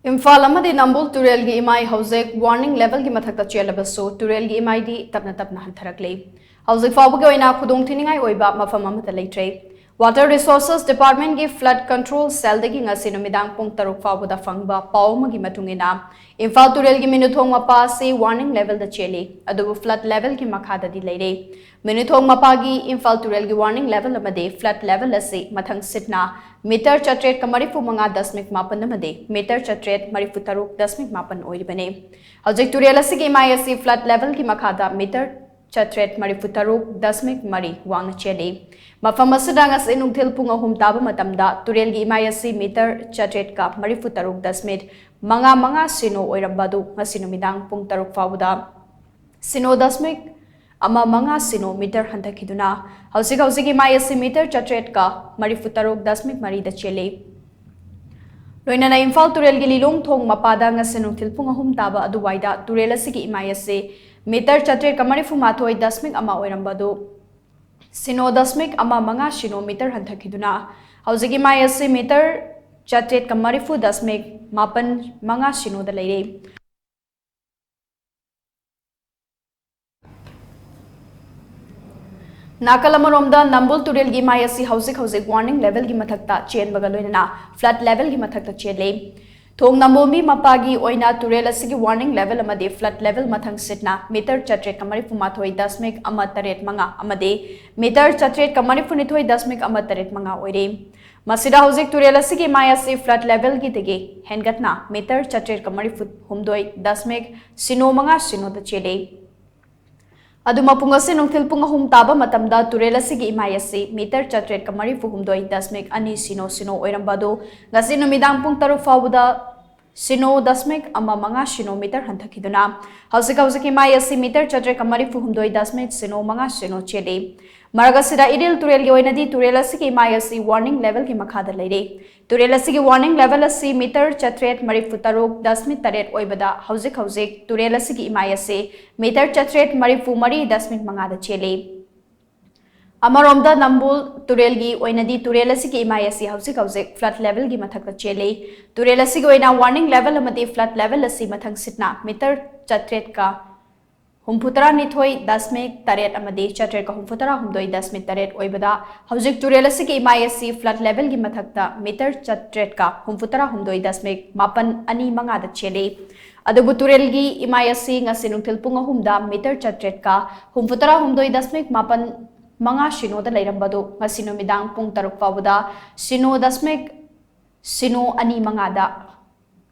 Imphal Amadi Nambul Turel gi Imai houjik warning level gi Mathakta Chelabasu Turel gi Imaidi Tapna-Tapna Hantharakli houjik phaobagi oina khudongthiningai oiba mapham amatta leitre Water Resources Department gi flood control cell dagi ngasi numidang pung taruk phaobada fangba paumagi matungina Imphal Turel gi minuthong mapa se warning level da cheli adubu flood level gi makhada di leire minuthong mapa gi Imphal Turel gi warning level amade flood level ase mathang sitna meter chatret kamarifu manga dasmik mapan amade meter chatret marifu taruk dasmik mapan oiribane houjik Turel ase gi mai ase flood level gi makhada meter chatret marifu taruk dasmik mari wang cheli mapham asidang as inungthil pung ahum taba matamda Turel gi Imai ase meter chatret ka marifu taruk dasmit manga sino oirambadu ngasi numidang pung taruk fawda sino dasmik ama manga sino meter hanthakiduna houjik Imai ase meter chatret ka marifu taruk dasmik mari da chele loina na Imphal Turel gi lilong thong mapada ngasi nungthil pung ahum taba aduwaida Turel ase gi Imai ase meter chatret ka marifu mathoi dasmik ama oirambadu sino dasmik ama manga sino meter hanthakiduna houjik Imai ase meter chatret ka marifu dasmik mapan manga sino da leire Nakalamaromda Nambul Turel gi Imai ase houjik warning level gi mathakta chen baga loina flood level gi mathakta chele thong namomi mapagi oina Turel ase gi warning level amade flood level mathang sitna meter chatret kamari fumathoi dasmik amataret manga amade meter chatret kamari funithoi dasmik amataret manga oire masida houjik Turel ase gi Imai ase flood level gi tege hengatna meter chatret kamari fut humdoi dasmik sino manga sino da chele aduma pungase nungthil pung ahum taba matamda Turel ase gi Imai ase meter chatret ka marifu humdoi dasmik ani sino oirambadu ngasi numidang pung taruk fawda sino dasmik ama manga sino meter hanthakiduna houjik Imai ase meter chatret ka marifu humdoi dasmik sino manga sino chele maragasida idil Turel gi oinadi Turel ase gi Imai ase warning level gi makhada leire Turel ase gi warning level ase meter chatret marifu taruk dasmik taret oibada houjik Turel ase gi Imai ase meter chatret marifu mari dasmik manga da chele amaromda Nambul Turel gi oinadi Turel ase gi Imai ase houjik flood level gi mathakta chele Turel ase gi oina warning level amati flood level ase mathang sitna meter chatret ka humphutara nithoi dasmik taret amade chatret ka humphutara humdoi dasmik taret oibada houjik Turel ase gi Imai ase flood level gi mathakta meter chatret ka humphutara humdoi dasmik mapan ani manga da chele adubu Turel gi Imai ase ngasi nungthil pung ahumda meter chatret ka humphutara humdoi dasmik mapan manga sino da leirambadu ngasi numidang pung taruk fawda sino dasmik sino ani manga da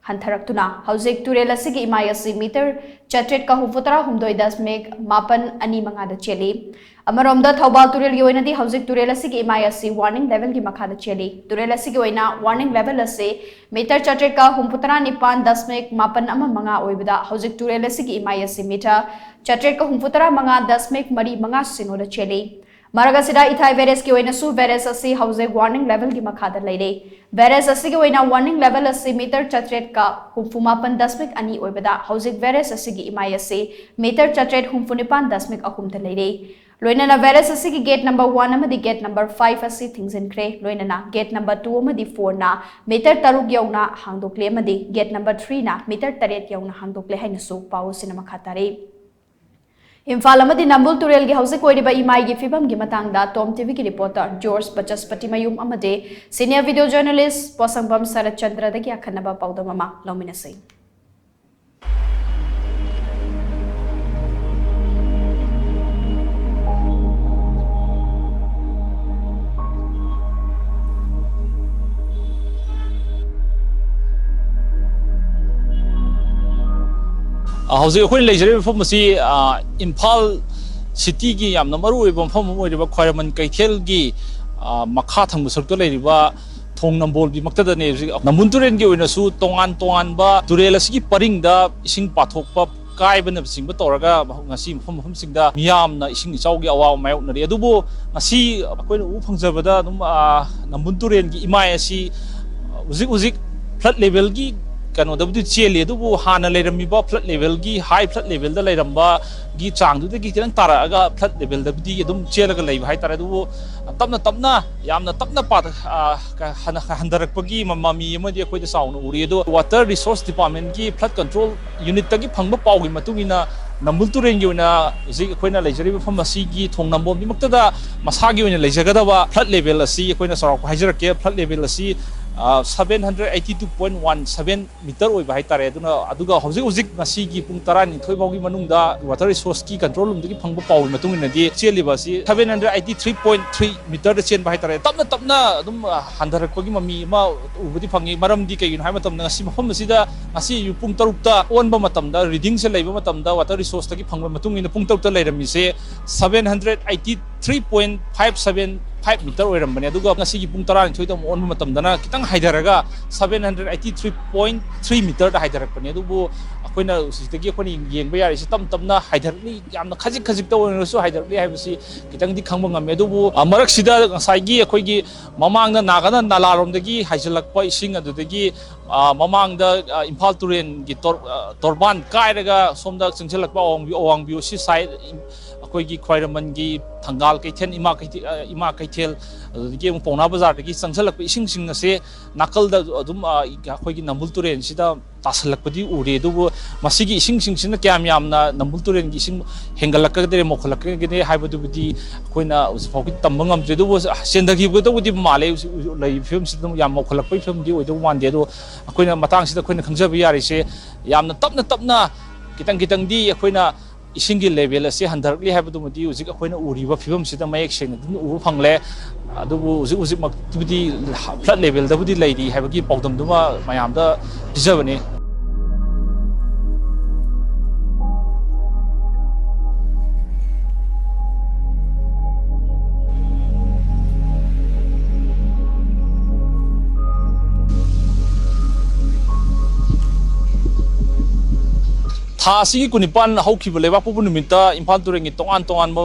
hantharakuna houjik Turel ase gi Imai ase meter chatret ka humphutara humdoi dasmik mapan ani manga da chele amaromda Thaubal Turel gi oinadi houjik Turel ase gi Imai ase warning level gi makha da chele Turel ase gi oina warning level ase meter chatret ka humphutara nipan dasmik mapan ama manga oibada houjik Turel ase gi Imai ase meter chatret ka humphutara manga dasmik mari manga sino da chele maragasida ithai virus ki oina su virus ase houjik warning level gi makhada leire virus ase gi oina warning level ase meter chatret ka humfumapan dasmik ani oibada houjik virus ase gi Imai ase meter chatret humfunipan dasmik ahum da leire loina na virus ase gi gate number 1 amadi gate number 5 ase thingzinkre loina na gate number 2 amadi 4 na meter taruk yauna hangdokle amadi gate number 3 na meter taret yauna hangdokle haina su pau sinama khatare Imphal amadi Nambul Turel gi houjik oiriba Imai gi fibam gi matangda TOMTV ki reporter George Bachaspati mayum amade senior video journalist Posangbam Sarat Chandra dagi akhanaba paudamama lominasai housing akhoi leijare mafam asi Imphal city gi yamna maru oiba mafam oiriba khwairaman kaithel gi makha thangbu sarto leiriba thong Nambol bi maktada ne Nambul Turel gi oina su tongan ba Turel asi gi paring da ising pathokpa kaibana sing ba toraga ngasi mafam sing da miyamna ising ichau gi awaw mayok nari adubu ngasi akoina u phangjabada dum Nambul Turel gi Imai asi uzik flood level gi ꯀꯩꯅꯣꯗꯕꯨꯗꯤ ꯆꯦꯜꯂꯤ ꯑꯗꯨꯕꯨ ꯍꯥꯟꯅ ꯂꯩꯔꯝꯃꯤꯕ ꯐ꯭ꯂꯠ ꯂꯦꯚꯦꯜꯒꯤ ꯍꯥꯏ ꯐ꯭ꯂꯠ ꯂꯦꯚꯦꯜꯗ ꯂꯩꯔꯝꯕꯒꯤ ꯆꯥꯡꯗꯨꯗꯒꯤ ꯈꯤꯇꯪ ꯇꯥꯔꯛꯑꯒ ꯐ꯭ꯂꯠ ꯂꯦꯚꯦꯜꯗꯕꯨꯗꯤ ꯑꯗꯨꯝ ꯆꯦꯜꯂꯒ ꯂꯩꯕ ꯍꯥꯏꯇꯥꯔꯦ ꯑꯗꯨꯕꯨ ꯇꯞꯅ ꯇꯞꯅ ꯌꯥꯝꯅ ꯇꯞꯅ ꯍꯟꯊꯔꯛꯄꯒꯤ ꯃꯃꯤ ꯑꯃꯗꯤ ꯑꯩꯈꯣꯏꯗ ꯆꯥꯎꯅ ꯎꯔꯤ ꯑꯗꯣ ꯋꯥꯇꯔ ꯔꯤꯁꯣꯔꯁ ꯗꯤꯄꯥꯔꯠꯃꯦꯟꯠꯒꯤ ꯐ꯭ꯂꯠ ꯀꯟꯇ꯭ꯔꯣꯜ ꯌꯨꯅꯤꯠꯇꯒꯤ ꯐꯪꯕ ꯄꯥꯎꯒꯤ ꯃꯇꯨꯡ ꯏꯟꯅ ꯅꯝꯕꯨꯜ ꯇꯨꯔꯦꯜꯒꯤ ꯑꯣꯏꯅ ꯍꯧꯖꯤꯛ ꯑꯩꯈꯣꯏꯅ ꯂꯩꯖꯔꯤꯕ ꯃꯐꯝ ꯑꯁꯤꯒꯤ ꯊꯣꯡ ꯅꯝꯕꯣꯜꯒꯤꯃꯛꯇꯗ ꯃꯁꯥꯒꯤ ꯑꯣꯏꯅ ꯂꯩꯖꯒꯗꯕ ꯐ꯭ꯂꯠ ꯂꯦꯚꯦꯜ ꯑꯁꯤ ꯑꯩꯈꯣꯏꯅ ꯆꯥꯎꯔꯥꯛꯄ ꯍꯥꯏꯖꯔꯛꯀꯦ ꯐ꯭ꯂꯠ ꯂꯦꯚꯦꯜ ꯑꯁꯤ 782.17 ꯃꯤꯇꯔ ꯑꯣꯏꯕ ꯍꯥꯏꯇꯥꯔꯦ ꯑꯗꯨꯒ ꯍꯧꯖꯤꯛ ꯉꯁꯤꯒꯤ ꯄꯨꯡ 12 ꯐꯥꯎꯒꯤ ꯃꯅꯨꯡꯗ ꯋꯥꯇꯔ ꯔꯤꯁꯣꯔꯁꯀꯤ ꯀꯟꯇ꯭ꯔꯣꯜ ꯔꯨꯝꯗꯒꯤ ꯐꯪꯕ ꯄꯥꯎꯒꯤ ꯃꯇꯨꯡ ꯏꯟꯅꯗꯤ ꯆꯦꯜꯂꯤꯕ ꯑꯁꯤ 783.3 ꯃꯤꯇꯔꯗ ꯆꯦꯟꯕ ꯍꯥꯏꯇꯥꯔꯦ ꯇꯞꯅ ꯇꯞꯅ ꯑꯗꯨꯝ ꯍꯟꯊꯔꯛꯄꯒꯤ ꯃꯃꯤ ꯑꯃ ꯎꯕꯗꯤ ꯐꯪꯉꯤ ꯃꯔꯝꯗꯤ ꯀꯩꯒꯤꯅꯣ ꯍꯥꯏꯕ ꯃꯇꯝꯗꯉꯁꯤ ꯃꯐꯝ ꯑꯁꯤꯗ ꯉꯁꯤ ꯄꯨꯡ 6ꯇ ꯑꯣꯟꯕ ꯃꯇꯝꯗ ꯔꯤꯗꯤꯡꯁꯦ ꯂꯩꯕ ꯃꯇꯝꯗꯋꯥꯇꯔ ꯔꯤꯁꯣꯔꯁꯇꯒꯤ ꯐꯪꯕ ꯃꯇꯨꯡ ꯏꯟꯅ ꯄꯨꯡ 6ꯇ ꯂꯩꯔꯝꯃꯤꯁꯦ 783.575 ꯃꯤꯇꯔ ꯑꯣꯏꯔꯝꯕꯅꯦ ꯑꯗꯨꯒ ꯉꯁꯤꯒꯤ ꯄꯨꯡ 12ꯗ ꯑꯃꯨꯛ ꯑꯣꯟꯕ ꯃꯇꯝꯗꯅ ꯈꯤꯇꯪ ꯍꯥꯏꯊꯔꯒ 783.3 ꯃꯤꯇꯔꯗ ꯍꯥꯏꯊꯔꯛꯄꯅꯦ ꯑꯗꯨꯕꯨ ꯑꯩꯈꯣꯏꯅ ꯁꯤꯗꯒꯤ ꯑꯩꯈꯣꯏꯅ ꯌꯦꯡꯕ ꯌꯥꯔꯤꯁꯤ ꯇꯞ ꯇꯞꯅ ꯍꯥꯏꯊꯔꯛꯂꯤ ꯌꯥꯝꯅ ꯈꯖꯤꯛꯇ ꯑꯣꯏꯔꯁꯨ ꯍꯥꯏꯊꯔꯛꯂꯤ ꯍꯥꯏꯕꯁꯤ ꯈꯤꯇꯪꯗꯤ ꯈꯪꯕ ꯉꯝꯃꯦ ꯑꯗꯨꯕꯨ ꯃꯔꯛꯁꯤꯗ ꯉꯁꯥꯏꯒꯤ ꯑꯩꯈꯣꯏꯒꯤ ꯃꯃꯥꯡꯗ ꯅꯥꯒꯥꯅ ꯅꯥꯂꯥꯔꯣꯝꯗꯒꯤ ꯍꯥꯏꯖꯤꯜꯂꯛꯄ ꯏꯁꯤꯡ ꯑꯗꯨꯗꯒꯤ ꯃꯃꯥꯡꯗ ꯏꯝꯐꯥꯜ ꯇꯨꯔꯦꯟꯒꯤ ꯇꯣꯔꯕꯥꯟ ꯀꯥꯏꯔꯒ ꯁꯣꯝꯗ ꯆꯪꯁꯤꯜꯂꯛꯄ ꯑꯋꯥꯡꯕꯤꯌꯨ ꯁꯤ ꯁꯥꯏꯠ ꯑꯩꯈꯣꯏꯒꯤ ꯈ꯭ꯋꯥꯏꯔꯝꯕꯟꯒꯤ ꯊꯪꯒꯥꯜ ꯀꯩꯊꯦꯜ ꯏꯃꯥ ꯀꯩꯊꯦꯜ ꯑꯗꯨꯗꯒꯤ ꯑꯃꯨꯛ ꯄꯥꯎꯅꯥ ꯕꯖꯥꯔꯗꯒꯤ ꯆꯪꯁꯤꯜꯂꯛꯄ ꯏꯁꯤꯡꯁꯤꯡ ꯑꯁꯦ ꯅꯥꯀꯜꯗ ꯑꯗꯨꯝ ꯑꯩꯈꯣꯏꯒꯤ ꯅꯝꯕꯨꯜ ꯇꯨꯔꯦꯜꯁꯤꯗ ꯇꯥꯁꯜꯂꯛꯄꯗꯤ ꯎꯔꯦ ꯑꯗꯨꯕꯨ ꯃꯁꯤꯒꯤ ꯏꯁꯤꯡꯁꯤꯡꯁꯤꯅ ꯀꯌꯥꯝ ꯌꯥꯝꯅ ꯅꯝꯕꯨꯜ ꯇꯨꯔꯦꯜꯒꯤ ꯏꯁꯤꯡ ꯍꯦꯟꯒꯠꯂꯛꯀꯗꯦ ꯃꯧꯈꯠꯂꯛꯀꯗꯦ ꯍꯥꯏꯕꯗꯨꯕꯨꯗꯤ ꯑꯩꯈꯣꯏꯅ ꯍꯧꯖꯤꯛꯐꯥꯎꯒꯤ ꯇꯝꯕ ꯉꯝꯗ꯭ꯔꯦ ꯑꯗꯨꯕꯨ ꯆꯦꯟꯊꯈꯤꯕꯗꯕꯨꯗꯤ ꯃꯥꯜꯂꯦ ꯂꯩꯔꯤꯕ ꯐꯤꯕꯝꯁꯤꯗ ꯌꯥꯝ ꯃꯧꯈꯠꯂꯛꯄꯒꯤ ꯐꯤꯕꯝꯗꯤ ꯑꯣꯏꯗꯧ ꯃꯥꯟꯗꯦ ꯑꯗꯣ ꯑꯩꯈꯣꯏꯅ ꯃꯇꯥꯡꯁꯤꯗ ꯑꯩꯈꯣꯏꯅ ꯈꯪꯖꯕ ꯌꯥꯔꯤꯁꯦ ꯌꯥꯝꯅ ꯇꯞꯅ ꯈꯤꯇꯪꯗꯤ ꯑꯩꯈꯣꯏꯅ ꯏꯁꯤꯡꯒꯤ ꯂꯦꯚꯦꯜ ꯑꯁꯤ ꯍꯟꯊꯔꯛꯂꯤ ꯍꯥꯏꯕꯗꯨꯃꯗꯤ ꯍꯧꯖꯤꯛ ꯑꯩꯈꯣꯏꯅ ꯎꯔꯤꯕ ꯐꯤꯕꯝꯁꯤꯗ ꯃꯌꯦꯛ ꯁꯦꯡꯅ ꯑꯗꯨꯝ ꯎꯕ ꯐꯪꯂꯦ ꯑꯗꯨꯕꯨ ꯍꯧꯖꯤꯛꯃꯛꯇꯨꯕꯨꯗꯤ ꯐ꯭ꯂꯠ ꯂꯦꯚꯦꯜꯗꯕꯨꯗꯤ ꯂꯩꯔꯤ ꯍꯥꯏꯕꯒꯤ ꯄꯥꯎꯗꯝꯗꯨꯃ ꯃꯌꯥꯝꯗ ꯄꯤꯖꯕꯅꯤ ꯊꯥ ꯑꯁꯤꯒꯤ 19 ꯍꯧꯈꯤꯕ ꯂꯩꯕꯥꯛꯄꯣꯛꯄ ꯅꯨꯃꯤꯠꯇ ꯏꯝꯐꯥꯜ ꯇꯨꯔꯦꯜꯒꯤ ꯇꯣꯉꯥꯟꯕ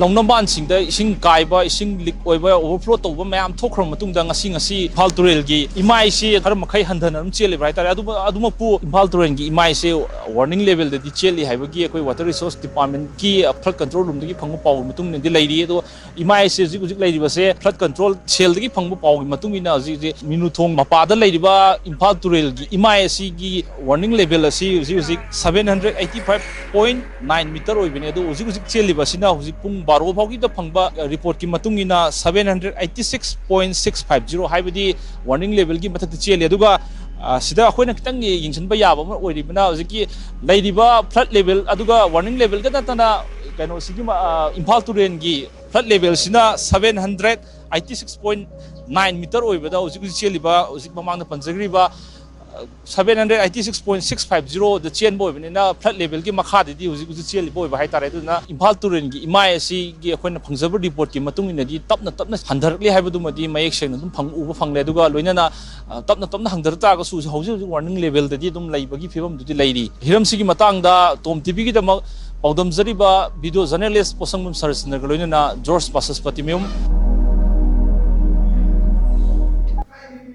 ꯂꯧꯅꯝꯕꯥꯟꯁꯤꯡꯗ ꯏꯁꯤꯡ ꯀꯥꯏꯕ ꯏꯁꯤꯡ ꯂꯤꯛ ꯑꯣꯏꯕ ꯑꯣꯚꯔꯐ꯭ꯂꯣ ꯇꯧꯕ ꯃꯌꯥꯝ ꯊꯣꯛꯈ꯭ꯔꯕ ꯃꯇꯨꯡꯗ ꯉꯁꯤ ꯏꯝꯐꯥꯜ ꯇꯨꯔꯦꯜꯒꯤ ꯏꯃꯥꯏꯁꯤ ꯈꯔ ꯃꯈꯩ ꯍꯟꯊꯅ ꯑꯗꯨꯝ ꯆꯦꯜꯂꯤꯕ ꯍꯥꯏꯇꯥꯔꯦ ꯑꯗꯨꯃꯛꯄꯨ ꯏꯝꯐꯥꯜ ꯇꯨꯔꯦꯜꯒꯤ ꯏꯃꯥꯏꯁꯦ ꯋꯥꯔꯅꯤꯡ ꯂꯦꯚꯦꯜꯗꯗꯤ ꯆꯦꯜꯂꯤ ꯍꯥꯏꯕꯒꯤ ꯑꯩꯈꯣꯏ ꯋꯥꯇꯔ ꯔꯤꯁꯣꯔꯁ ꯗꯤꯄꯥꯔꯠꯃꯦꯟꯠꯀꯤ ꯐ꯭ꯂꯠ ꯀꯟꯇ꯭ꯔꯣꯜ ꯔꯨꯝꯗꯒꯤ ꯐꯪꯕ ꯄꯥꯎꯒꯤ ꯃꯇꯨꯡ ꯏꯟꯅꯗꯤ ꯂꯩꯔꯤ ꯑꯗꯣ ꯏꯃꯥꯏꯁꯦ ꯍꯧꯖꯤꯛ ꯂꯩꯔꯤꯕꯁꯦ ꯐ꯭ꯂꯠ ꯀꯟꯇ꯭ꯔꯣल ꯁꯦꯜꯗꯒꯤ ꯐꯪꯕ ꯄꯥꯎꯒꯤ ꯃꯇꯨꯡ ꯏꯟꯅ ꯍꯧꯖꯤꯛ ꯃꯤꯅꯨꯊꯣꯡ ꯃꯄꯥꯗ ꯂꯩꯔꯤꯕ ꯏꯝꯐꯥꯜ ꯇꯨꯔꯦꯜꯒꯤ ꯏꯃꯥꯏ ꯑꯁꯤꯒꯤ ꯋꯥꯔꯅꯤꯡ ꯂꯦꯚꯦꯜ ꯑꯁꯤ ꯍꯧꯖꯤꯛ 785.9 ꯃꯤꯇꯔ ꯑꯣꯏꯕꯅꯦ ꯑꯗꯣ ꯍꯧꯖꯤꯛ ꯆꯦꯜꯂꯤꯕ ꯑꯁꯤꯅ ꯍꯧꯖꯤꯛ ꯄꯨꯡ 12 ꯐꯥꯎꯒꯤꯗ ꯐꯪꯕ ꯔꯤꯄꯣꯔꯠꯀꯤ ꯃꯇꯨꯡ ꯏꯟꯅ 786.650 ꯍꯥꯏꯕꯗꯤ ꯋꯥꯔꯅꯤꯡ ꯂꯦꯚꯦꯜꯒꯤ ꯃꯊꯛꯇ ꯆꯦꯜꯂꯤ ꯑꯗꯨꯒ ꯁꯤꯗ ꯑꯩꯈꯣꯏꯅ ꯈꯤꯇꯪ ꯌꯦꯡꯁꯤꯟꯕ ꯌꯥꯕ ꯑꯃ ꯑꯣꯏꯔꯤꯕꯅ ꯍꯧꯖꯤꯛꯀꯤ ꯂꯩꯔꯤꯕ ꯐ꯭ꯂꯠ ꯂꯦꯚꯦꯜ ꯑꯗꯨꯒ ꯋꯥꯔꯅꯤꯡ ꯂꯦꯚꯦꯜꯒ ꯅꯠꯇꯅ ꯀꯩꯅꯣꯁꯤꯒꯤ ꯏꯝꯐꯥꯜ ꯇꯨꯔꯦꯜꯒꯤ ꯐ꯭ꯂꯠ ꯂꯦꯚꯦꯜꯁꯤꯅ 786.9 ꯃꯤꯇꯔ ꯑꯣꯏꯕꯗ ꯍꯧꯖꯤꯛ ꯆꯦꯜꯂꯤꯕ ꯍꯧꯖꯤꯛ ꯃꯃꯥꯡꯗ ꯄꯟꯖꯈ꯭ꯔꯤꯕ 786.650ꯗ ꯆꯦꯟꯕ ꯑꯣꯏꯕꯅꯤꯅ ꯐ꯭ꯂꯠ ꯂꯦꯚꯦꯜꯒꯤ ꯃꯈꯥꯗꯗꯤ ꯍꯧꯖꯤꯛ ꯆꯦꯜꯂꯤꯕ ꯑꯣꯏꯕ ꯍꯥꯏꯇꯥꯔꯦ ꯑꯗꯨꯅ ꯏꯝꯐꯥꯜ ꯇꯨꯔꯦꯜꯒꯤ ꯏꯃꯥꯏ ꯑꯁꯤꯒꯤ ꯑꯩꯈꯣꯏꯅ ꯐꯪꯖꯕ ꯔꯤꯄꯣꯔꯠꯀꯤ ꯃꯇꯨꯡ ꯏꯟꯅꯗꯤ ꯇꯞꯅ ꯍꯟꯊꯔꯛꯂꯤ ꯍꯥꯏꯕꯗꯨꯃꯗꯤ ꯃꯌꯦꯛ ꯁꯦꯡꯅ ꯑꯗꯨꯝ ꯎꯕ ꯐꯪꯂꯦ ꯑꯗꯨꯒ ꯂꯣꯏꯅꯅ ꯇꯞꯅ ꯍꯟꯊꯔꯛ ꯇꯥꯔꯒꯁꯨ ꯍꯧꯖꯤꯛ ꯋꯥꯔꯅꯤꯡ ꯂꯦꯚꯦꯜꯗꯗꯤ ꯑꯗꯨꯝ ꯂꯩꯕꯒꯤ ꯐꯤꯕꯝꯗꯨꯗꯤ ꯂꯩꯔꯤ ꯍꯤꯔꯝꯁꯤꯒꯤ ꯃꯇꯥꯡꯗ ꯇꯣꯝ ꯇꯤꯚꯤꯒꯤꯗꯃꯛ ꯄꯥꯎꯗꯝꯖꯔꯤꯕ ꯚꯤꯗꯤꯑꯣ ꯖꯔꯅꯦꯂꯤꯁꯠ ꯄꯣꯁꯪꯕꯝ ꯁꯔꯆꯟꯗ꯭ꯔꯒ ꯂꯣꯏꯅꯅ ꯖꯣꯔꯖ ꯕꯥꯁꯁꯄꯇꯤ ꯃꯌꯨꯝ